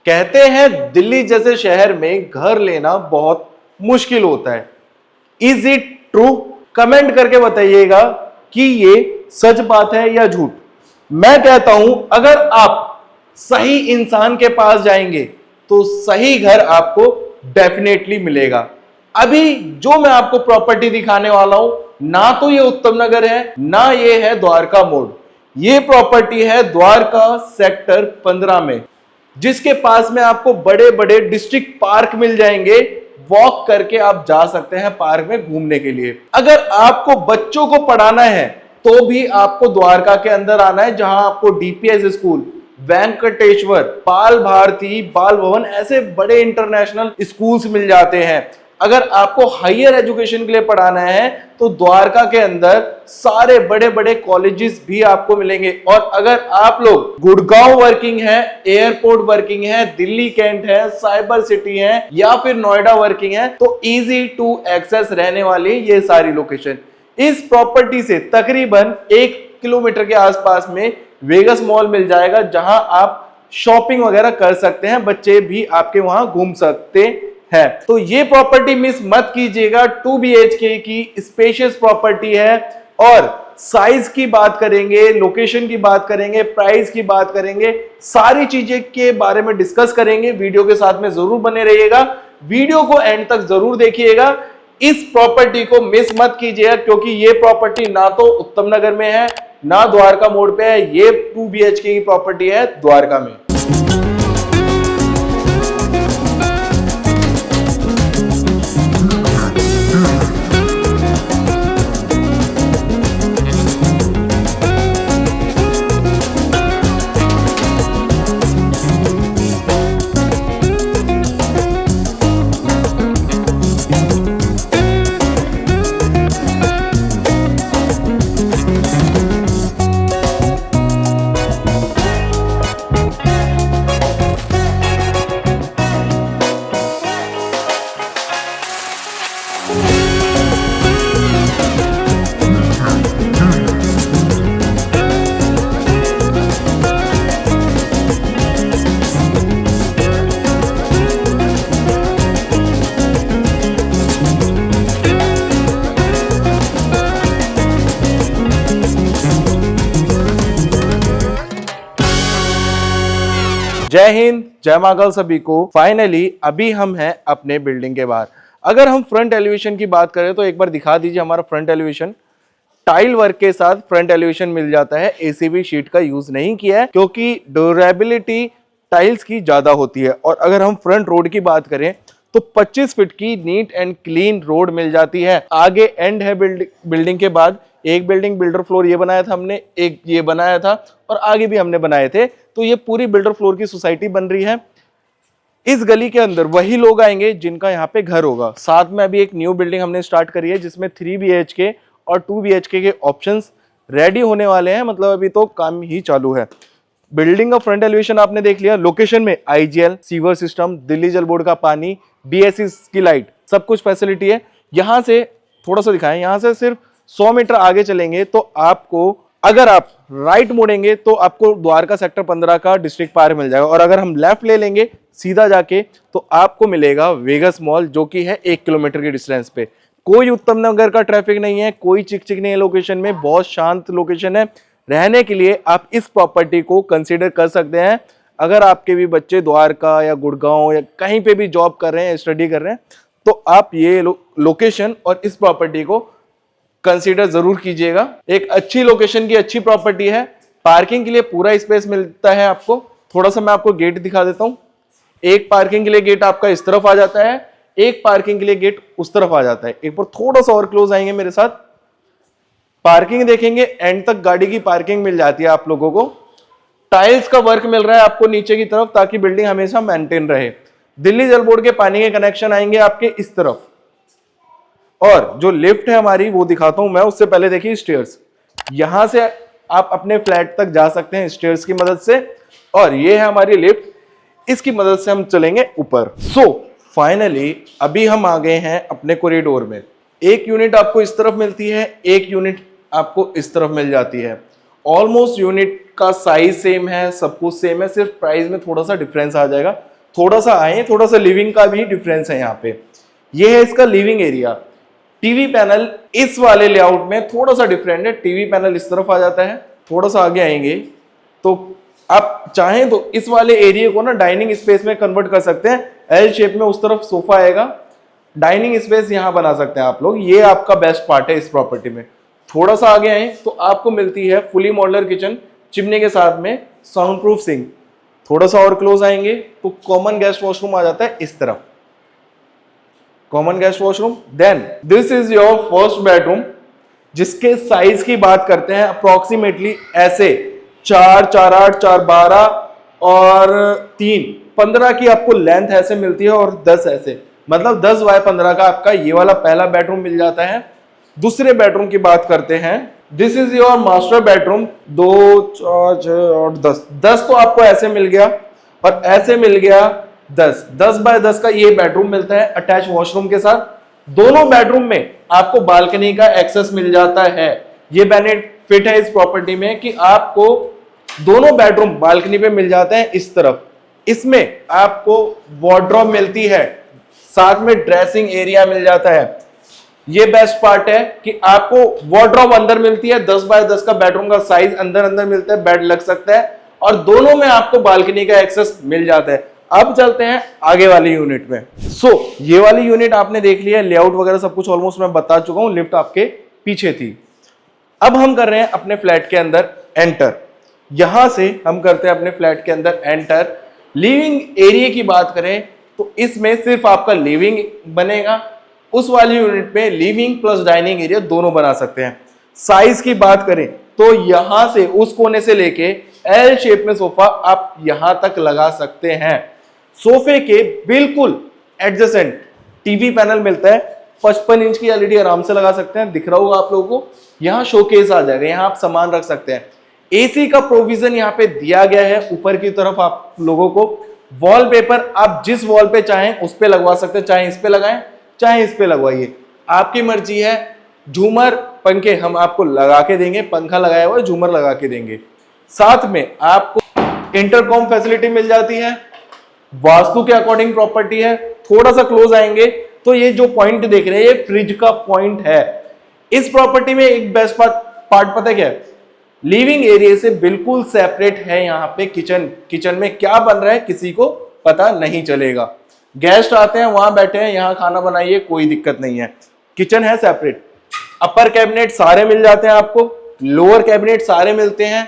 कहते हैं दिल्ली जैसे शहर में घर लेना बहुत मुश्किल होता है। Is it true? कमेंट करके बताइएगा कि ये सच बात है या झूठ। मैं कहता हूं अगर आप सही इंसान के पास जाएंगे तो सही घर आपको डेफिनेटली मिलेगा। अभी जो मैं आपको प्रॉपर्टी दिखाने वाला हूं, ना तो ये उत्तम नगर है, ना ये है द्वारका मोड़। ये प्रॉपर्टी है द्वारका सेक्टर 15 में, जिसके पास में आपको बड़े बड़े डिस्ट्रिक्ट पार्क मिल जाएंगे। वॉक करके आप जा सकते हैं पार्क में घूमने के लिए। अगर आपको बच्चों को पढ़ाना है तो भी आपको द्वारका के अंदर आना है, जहां आपको डीपीएस स्कूल, वेंकटेश्वर, बाल भारती, बाल भवन ऐसे बड़े इंटरनेशनल स्कूल्स मिल जाते हैं। अगर आपको हायर एजुकेशन के लिए पढ़ाना है तो द्वारका के अंदर सारे बड़े बड़े कॉलेजेस भी आपको मिलेंगे। और अगर आप लोग गुड़गांव वर्किंग है, एयरपोर्ट वर्किंग है, दिल्ली कैंट है, साइबर सिटी है या फिर नोएडा वर्किंग है, तो इजी टू एक्सेस रहने वाली ये सारी लोकेशन। इस प्रॉपर्टी से तकरीबन 1 किलोमीटर के आसपास में वेगस मॉल मिल जाएगा, जहां आप शॉपिंग वगैरह कर सकते हैं, बच्चे भी आपके वहां घूम सकते है। तो ये प्रॉपर्टी मिस मत कीजिएगा। 2 BHK की स्पेशियस प्रॉपर्टी है और साइज की बात करेंगे, लोकेशन की बात करेंगे, प्राइस की बात करेंगे, सारी चीजें के बारे में डिस्कस करेंगे। वीडियो के साथ में जरूर बने रहिएगा, वीडियो को एंड तक जरूर देखिएगा। इस प्रॉपर्टी को मिस मत कीजिएगा, क्योंकि ये प्रॉपर्टी ना तो उत्तम नगर में है ना द्वारका मोड़ पे है। ये 2 BHK की प्रॉपर्टी है द्वारका में। जय हिंद, जय मागल सभी को। फाइनली अभी हम हैं अपने बिल्डिंग के बाहर। अगर हम फ्रंट एलिवेशन की बात करें तो एक बार दिखा दीजिए हमारा फ्रंट एलिवेशन। टाइल वर्क के साथ फ्रंट एलिवेशन मिल जाता है। एसीबी शीट का यूज नहीं किया है, क्योंकि ड्यूरेबिलिटी टाइल्स की ज्यादा होती है। और अगर हम फ्रंट रोड की बात करें तो 25 फीट की नीट एंड क्लीन रोड मिल जाती है। आगे एंड है बिल्डिंग के बाद एक बिल्डिंग बिल्डर फ्लोर ये बनाया था हमने, एक ये बनाया था और आगे भी हमने बनाए थे। तो ये पूरी बिल्डर फ्लोर की सोसाइटी बन रही है। इस गली के अंदर वही लोग आएंगे जिनका यहाँ पे घर होगा। साथ में अभी एक न्यू बिल्डिंग हमने स्टार्ट करी है, जिसमें 3 BHK और 2 BHK के ऑप्शंस रेडी होने वाले हैं। मतलब अभी तो काम ही चालू है। बिल्डिंग का फ्रंट एलिवेशन आपने देख लिया। लोकेशन में IGL, सीवर सिस्टम, दिल्ली जल बोर्ड का पानी, BSE की लाइट, सब कुछ फैसिलिटी है। यहाँ से थोड़ा सा दिखाएं, यहाँ से सिर्फ 100 मीटर आगे चलेंगे तो आपको, अगर आप राइट मुड़ेंगे तो आपको द्वारका सेक्टर 15 का डिस्ट्रिक्ट पार्क मिल जाएगा। और अगर हम लेफ्ट ले लेंगे सीधा जाके तो आपको मिलेगा वेगस मॉल, जो कि है 1 किलोमीटर की डिस्टेंस पे। कोई उत्तम नगर का ट्रैफिक नहीं है, कोई चिक चिक नहीं है लोकेशन में, बहुत शांत लोकेशन है। रहने के लिए आप इस प्रॉपर्टी को कंसीडर कर सकते हैं। अगर आपके भी बच्चे द्वारका या गुड़गांव या कहीं पे भी जॉब कर रहे हैं, स्टडी कर रहे हैं, तो आप ये लोकेशन और इस प्रॉपर्टी को कंसीडर जरूर कीजिएगा। एक अच्छी लोकेशन की अच्छी प्रॉपर्टी है। पार्किंग के लिए पूरा स्पेस मिलता है आपको। थोड़ा सा मैं आपको गेट दिखा देता हूं। एक पार्किंग के लिए गेट आपका इस तरफ आ जाता है, एक पार्किंग के लिए गेट उस तरफ आ जाता है। एक बार थोड़ा सा और क्लोज आएंगे मेरे साथ, पार्किंग देखेंगे, एंड तक गाड़ी की पार्किंग मिल जाती है आप लोगों को। टाइल्स का वर्क मिल रहा है आपको नीचे की तरफ, ताकि बिल्डिंग हमेशा मेंटेन रहे। दिल्ली जल बोर्ड के पानी के कनेक्शन आएंगे आपके इस तरफ। और जो लिफ्ट है हमारी वो दिखाता हूं मैं, उससे पहले देखिए स्टेयर्स। यहां से आप अपने फ्लैट तक जा सकते हैं स्टेयर्स की मदद से। और ये है हमारी लिफ्ट, इसकी मदद से हम चलेंगे ऊपर। सो फाइनली अभी हम आ गए हैं अपने कॉरिडोर में। एक यूनिट आपको इस तरफ मिलती है, एक यूनिट आपको इस तरफ मिल जाती है। ऑलमोस्ट यूनिट का साइज सेम है, सब कुछ सेम है, सिर्फ प्राइस में थोड़ा सा डिफरेंस आ जाएगा। थोड़ा सा आए, थोड़ा सा लिविंग का भी डिफरेंस है यहाँ पे। ये है इसका लिविंग एरिया। टीवी पैनल इस वाले लेआउट में थोड़ा सा डिफरेंट है, टीवी पैनल इस तरफ आ जाता है। थोड़ा सा आगे आएंगे तो आप चाहें तो इस वाले एरिया को ना डाइनिंग स्पेस में कन्वर्ट कर सकते हैं। एल शेप में उस तरफ सोफा आएगा, डाइनिंग स्पेस यहां बना सकते हैं आप लोग। ये आपका बेस्ट पार्ट है इस प्रॉपर्टी में। थोड़ा सा आगे आए तो आपको मिलती है फुली मॉड्यूलर किचन, चिमनी के साथ में साउंड प्रूफ सिंक। थोड़ा सा और क्लोज आएंगे तो कॉमन गेस्ट वॉशरूम आ जाता है इस तरफ, common guest washroom. Then this is your first bedroom, जिसके साइज की बात करते हैं अप्रोक्सीमेटली ऐसे 4, 4, 8, 4, 12 और 3, 15 की आपको लेंथ ऐसे मिलती है और 10 ऐसे, मतलब 10 बाय 15 का आपका ये वाला पहला बेडरूम मिल जाता है। दूसरे बेडरूम की बात करते हैं, this is your master bedroom. 2, 4, 6 और 10 तो आपको ऐसे मिल गया और ऐसे मिल गया 10 बाय 10 का ये बेडरूम मिलता है अटैच वॉशरूम के साथ। दोनों बेडरूम में आपको बालकनी का एक्सेस मिल जाता है। ये बेनिफिट है इस प्रॉपर्टी में कि आपको दोनों बेडरूम बालकनी पे मिल जाते हैं इस तरफ। इसमें आपको वार्डरोब मिलती है, साथ में ड्रेसिंग एरिया मिल जाता है। ये बेस्ट पार्ट है कि आपको वार्डरोब अंदर मिलती है, 10 बाय 10 का बेडरूम का साइज अंदर मिलता है, बेड लग सकता है और दोनों में आपको बालकनी का एक्सेस मिल जाता है। अब चलते हैं आगे वाली यूनिट में। ये वाली यूनिट आपने देख लिया, लेआउट वगैरह सब कुछ ऑलमोस्ट मैं बता चुका हूं, लिफ्ट आपके पीछे थी। अब हम कर रहे हैं अपने फ्लैट के अंदर एंटर। यहां से हम करते हैं अपने फ्लैट के अंदर एंटर। लिविंग एरिया की बात करें तो इसमें सिर्फ आपका लिविंग बनेगा। उस वाली यूनिट में लिविंग प्लस डाइनिंग एरिया दोनों बना सकते हैं। साइज की बात करें तो यहां से उस कोने से लेके एल शेप में सोफा आप यहां तक लगा सकते हैं। सोफे के बिल्कुल एडजेसेंट टीवी पैनल मिलता है, 55 इंच की एलईडी आराम से लगा सकते हैं, दिख रहा होगा आप लोगों को। यहाँ शोकेस आ जाएगा, यहाँ आप सामान रख सकते हैं। एसी का प्रोविजन यहाँ पे दिया गया है ऊपर की तरफ आप लोगों को। वॉलपेपर आप जिस वॉल पे चाहें उस पे लगवा सकते हैं, चाहे इस पे लगाएं चाहे इस पे लगवाइए, आपकी मर्जी है। झूमर पंखे हम आपको लगा के देंगे, पंखा लगाया हुआ है, झूमर लगा के देंगे। साथ में आपको इंटरकॉम फैसिलिटी मिल जाती है, वास्तु के अकॉर्डिंग प्रॉपर्टी है। थोड़ा सा क्लोज आएंगे तो ये जो पॉइंट देख रहे हैं ये फ्रिज का पॉइंट है। इस प्रॉपर्टी में एक बेस्ट पार्ट पता है क्या है? लिविंग एरिया से बिल्कुल सेपरेट है यहाँ पे किचन। किचन में क्या बन रहा है किसी को पता नहीं चलेगा। गेस्ट आते हैं वहां बैठे हैं, यहाँ खाना बनाइए, कोई दिक्कत नहीं है। किचन है सेपरेट। अपर कैबिनेट सारे मिल जाते हैं आपको, लोअर कैबिनेट सारे मिलते हैं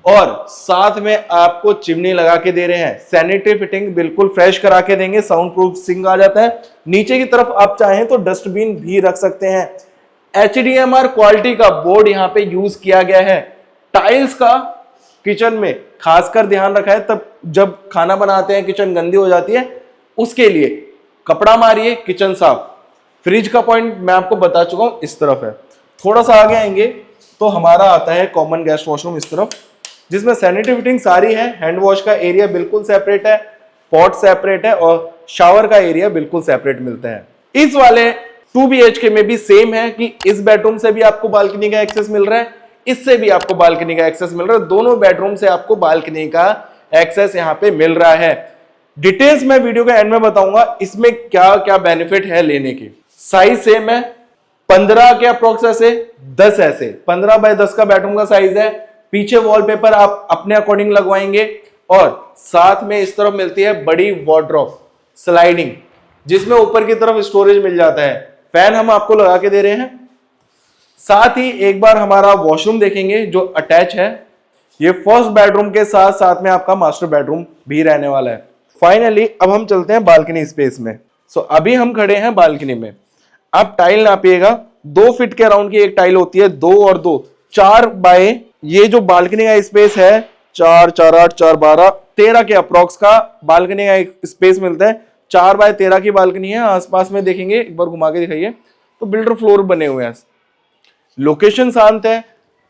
और साथ में आपको चिमनी लगा के दे रहे हैं। सैनिटरी फिटिंग बिल्कुल फ्रेश करा के देंगे, साउंड प्रूफ सिंक आ जाता है। नीचे की तरफ आप चाहें तो डस्टबिन भी रख सकते हैं। HDMR क्वालिटी का बोर्ड यहाँ पे यूज किया गया है। टाइल्स का किचन में खासकर ध्यान रखा है, तब जब खाना बनाते हैं किचन गंदी हो जाती है, उसके लिए कपड़ा मारिए, किचन साफ। फ्रिज का पॉइंट मैं आपको बता चुका हूं, इस तरफ है। थोड़ा सा आगे आएंगे तो हमारा आता है कॉमन गेस्ट वॉशरूम इस तरफ, जिसमें सैनिटरी फिटिंग सारी है। हैंड वॉश का एरिया बिल्कुल सेपरेट है, पॉट सेपरेट है और शावर का एरिया बिल्कुल सेपरेट मिलता है। इस वाले 2 BHK में भी सेम है कि इस बेडरूम से भी आपको बालकनी का एक्सेस मिल रहा है, इससे भी आपको बालकनी का एक्सेस मिल रहा है। दोनों बेडरूम से आपको बालकनी का एक्सेस यहाँ पे मिल रहा है। डिटेल्स मैं वीडियो के एंड में बताऊंगा इसमें क्या क्या बेनिफिट है लेने की। साइज सेम है, 15 के अप्रोक्स ऐसे, 10 ऐसे, 15 बाय 10 का बेडरूम का साइज है। पीछे वॉलपेपर आप अपने अकॉर्डिंग लगवाएंगे और साथ में इस तरफ मिलती है बड़ी वार्डरोब स्लाइडिंग, जिसमें ऊपर की तरफ स्टोरेज मिल जाता है। फैन हम आपको लगा के दे रहे हैं। साथ ही एक बार हमारा वॉशरूम देखेंगे जो अटैच है। ये फर्स्ट बेडरूम के साथ साथ में आपका मास्टर बेडरूम भी रहने वाला है। फाइनली अब हम चलते हैं बालकनी स्पेस में। अभी हम खड़े हैं बालकनी में। आप टाइल नापिएगा, 2 फीट के अराउंड की एक टाइल होती है, 2 और 2 4 बाय, ये जो बालकनी का स्पेस है 4, 4, 8, 4, 12, 13 के अप्रोक्स का बालकनी का एक स्पेस मिलता है। 4 बाय 13 की बालकनी है। आसपास में देखेंगे, एक बार घुमा के दिखाइए तो बिल्डर फ्लोर बने हुए हैं। लोकेशन शांत है,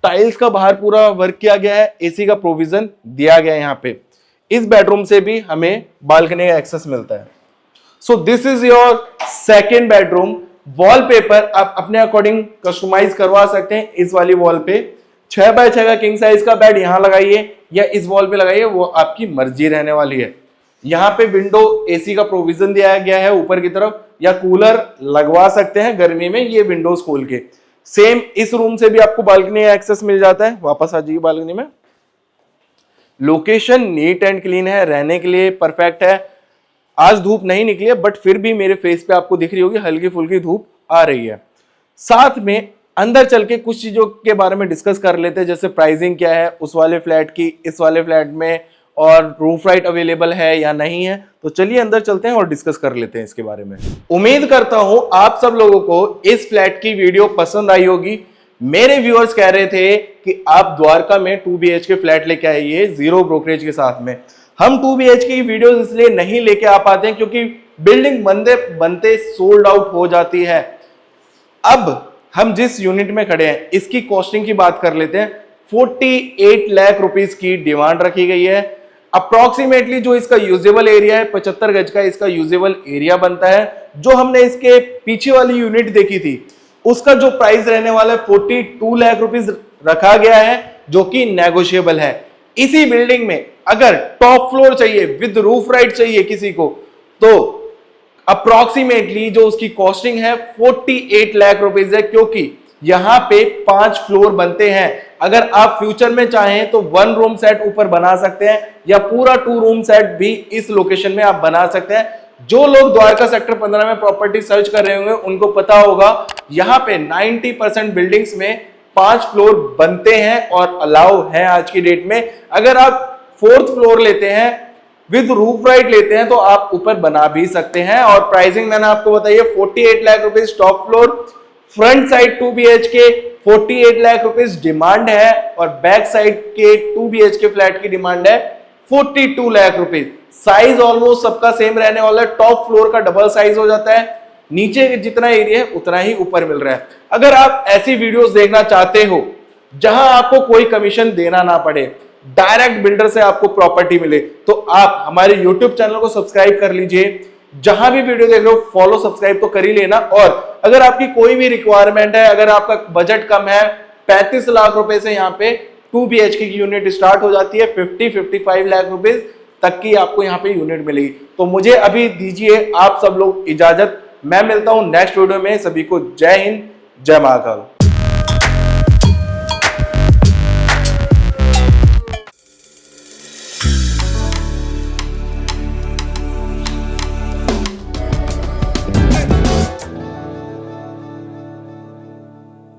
टाइल्स का बाहर पूरा वर्क किया गया है, एसी का प्रोविजन दिया गया है यहाँ पे। इस बेडरूम से भी हमें बालकनी का एक्सेस मिलता है। So this is your second bedroom. Wallpaper आप अपने अकॉर्डिंग कस्टमाइज करवा सकते हैं। इस वाली वॉल पे 6 बाय 6 का किंग साइज का बेड यहाँ लगाइए या इस वॉल पे लगाइए, वो आपकी मर्जी रहने वाली है। यहाँ पे विंडो एसी का प्रोविजन दिया गया है ऊपर की तरफ, या कूलर लगवा सकते हैं गर्मी में ये विंडोज खोल के। सेम इस रूम से भी आपको बालकनी एक्सेस मिल जाता है। वापस आ जाइए बालकनी में। लोकेशन नीट एंड क्लीन है, रहने के लिए परफेक्ट है। आज धूप नहीं निकली है बट फिर भी मेरे फेस पे आपको दिख रही होगी हल्की फुल्की धूप आ रही है। साथ में अंदर चल के कुछ चीजों के बारे में डिस्कस कर लेते हैं, जैसे प्राइसिंग क्या है उस वाले फ्लैट की इस वाले फ्लैट में, और रूफ राइट अवेलेबल है या नहीं है। तो चलिए अंदर चलते हैं और डिस्कस कर लेते हैं इसके बारे में। उम्मीद करता हूं आप सब लोगों को इस फ्लैट की वीडियो पसंद आई होगी। मेरे व्यूअर्स कह रहे थे कि आप द्वारका में 2 BHK फ्लैट लेके आइए 0 ब्रोकरेज के साथ में। हम 2 BHK की वीडियोस इसलिए नहीं लेके आ पाते हैं क्योंकि बिल्डिंग बनते बनते सोल्ड आउट हो जाती है। अब हम जिस यूनिट में खड़े हैं इसकी कॉस्टिंग की बात कर लेते हैं। 48 लाख रुपीस की डिमांड रखी गई है। अप्रोक्सीमेटली जो इसका यूजेबल एरिया है 75 गज का इसका यूजेबल एरिया बनता है। जो हमने इसके पीछे वाली यूनिट देखी थी उसका जो प्राइस रहने वाला है 42 लाख रुपीस रखा गया है, जो कि नेगोशिएबल है। इसी बिल्डिंग में अगर टॉप फ्लोर चाहिए विद रूफ राइट चाहिए किसी को, तो अप्रोक्सीमेटली जो उसकी कॉस्टिंग है 48 लाख रुपीस है, क्योंकि यहां पे 5 फ्लोर बनते हैं। अगर आप फ्यूचर में चाहें तो 1 रूम सेट ऊपर बना सकते हैं या पूरा 2 रूम सेट भी इस लोकेशन में आप बना सकते हैं। जो लोग द्वारका सेक्टर 15 में प्रॉपर्टी सर्च कर रहे होंगे उनको पता होगा यहां पे 90% बिल्डिंग्स में 5 फ्लोर बनते हैं और अलाउ है आज की डेट में। अगर आप 4th फ्लोर लेते हैं विद रूफ राइट लेते हैं तो आप ऊपर बना भी सकते हैं। और प्राइसिंग मैंने आपको बताई है 48 lakh rupees top floor, front side 2 BHK 48 lakh rupees demand है, और बैक साइड के 2 BHK फ्लैट की डिमांड है 42 लाख रुपीस। साइज ऑलमोस्ट सबका सेम रहने वाला है। टॉप फ्लोर का डबल साइज हो जाता है, नीचे जितना एरिया है उतना ही ऊपर मिल रहा है। अगर आप ऐसी वीडियोस देखना चाहते हो जहां आपको कोई कमीशन देना ना पड़े, डायरेक्ट बिल्डर से आपको प्रॉपर्टी मिले, तो आप हमारे YouTube चैनल को सब्सक्राइब कर लीजिए। जहां भी वीडियो देख रहे हो फॉलो सब्सक्राइब तो कर ही लेना। और अगर आपकी कोई भी रिक्वायरमेंट है, अगर आपका बजट कम है, 35 लाख रुपए से यहाँ पे 2 BHK की यूनिट स्टार्ट हो जाती है, 50-55 लाख रुपीस तक की आपको यहाँ पे यूनिट मिलेगी। तो मुझे अभी दीजिए आप सब लोग इजाजत। मैं मिलता हूं नेक्स्ट वीडियो में। सभी को जय हिंद, जय महाकाल।